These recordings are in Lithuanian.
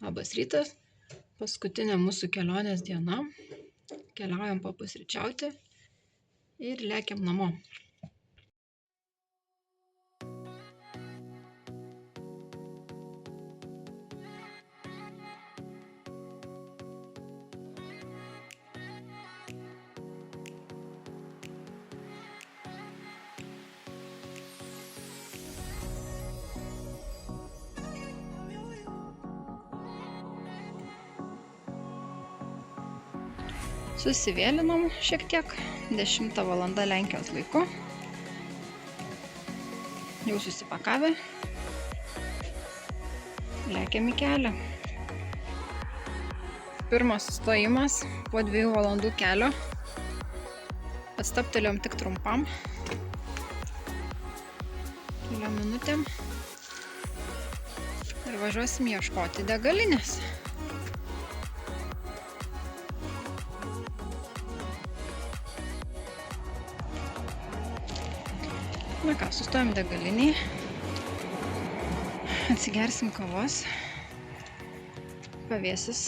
Labas rytas, paskutinė mūsų kelionės diena. Keliaujam papusryčiauti ir lekiam namo. Susivėlinom šiek tiek, 10 valanda Lenkijos laiku. Jau susipakavę. Lekiam į kelią. Pirmas sustojimas po 2 valandų kelio. Atstabtelėjom tik trumpam. Keliom minutėm. Ir važiuosim ieškoti degalinės. Na ką, sustojom degalinėj, atsigersim kavos, pavėsis,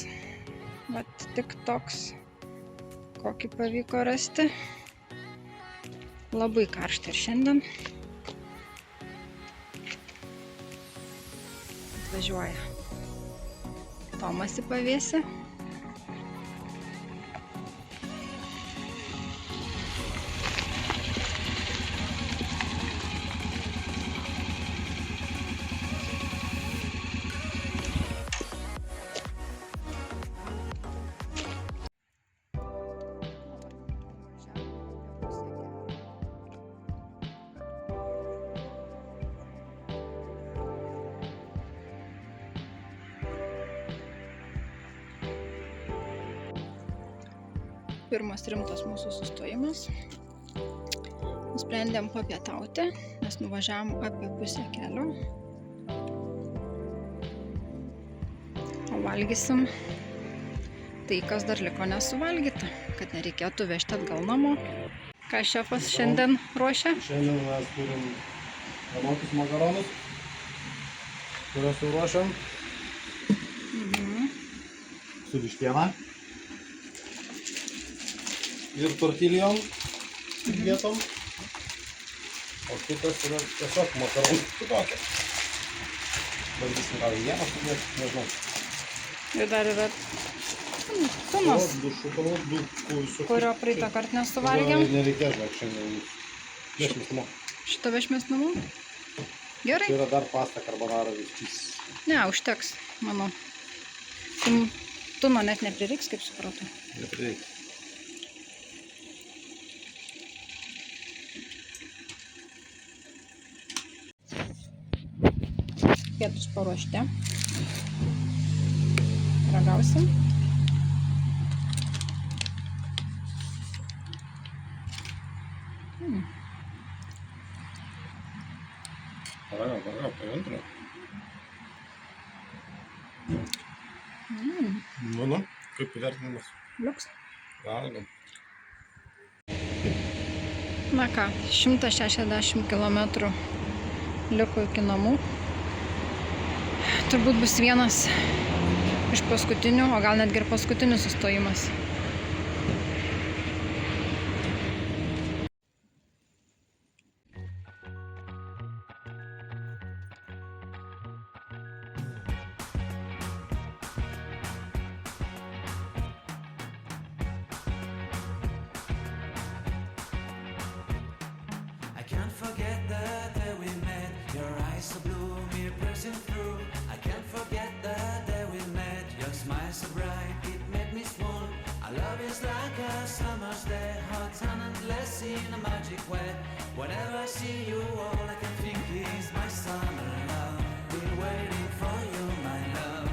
vat tik toks, kokį pavyko rasti, labai karšta ir šiandien, atvažiuoja Tomas į pavėsį. Pirmas rimtas mūsų sustojimas. Nusprendėm papietauti, nes nuvažiavom apie pusę kelio. O valgysim tai, kas dar liko nesuvalgyta, kad nereikėtų vežti atgal namo. Ką šefas šiandien ruošia? Šiandien mes turim vienokius makaronus, kuriuos jau ruošiam. Su vištiena. Ir tortilijom vietom, o kitas yra tiesiog makaronų kitokia. Bandysim gal vieną sudėti, nežinau. Ir dar yra tunas, Du šokolad, du kursų. kurio praeitą kartą nesuvalgėm. Nereikės, žinok, šiandien vešmės namo. Šitą vešmės namo? Gerai? Čia yra dar pasta carbonara viskys. Ne, užteks, manau. Tuno net neprireiks, kaip supratau. Neprireiks. Pietus paruošti. Ragausim. Paragau, pajantrau. Nu, kaip įvertinimas? Liuks. Valgom. Na ką, 160 km liko iki namų. Turbūt bus vienas iš paskutinių, o gal netgi ir paskutinis sustojimas. Can't forget the day we met. Your eyes so blue, me piercing through. I can't forget the day we met. Your smile so bright, it made me swoon. Our love is like a summer's day, hot and endless in a magic way. Whenever I see you, all I can think is my summer love. Been waiting for you, my love.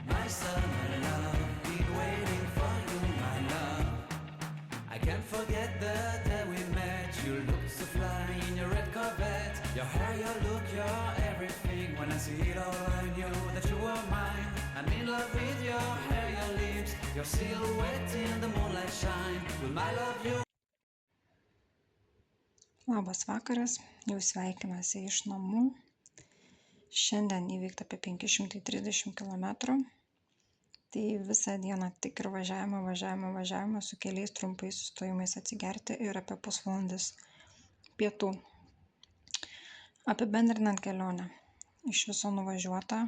My summer love. Been waiting for you, my love. I can't forget the day we met. You look so fly in your red Corvette. Your hair, your look, your everything. When I see it all, I knew that you were mine. I'm in love with your hair, your lips, your silhouette in the moonlight shine. Will my love you? Labas vakaras, jau sveikinasi iš namų. Šiandien įveikta apie 530 km. Tai visą dieną tik ir važiavimą su keliais trumpais sustojimais atsigerti ir apie pusvalandis pietų. Apibendrinant kelionę. Iš viso nuvažiuota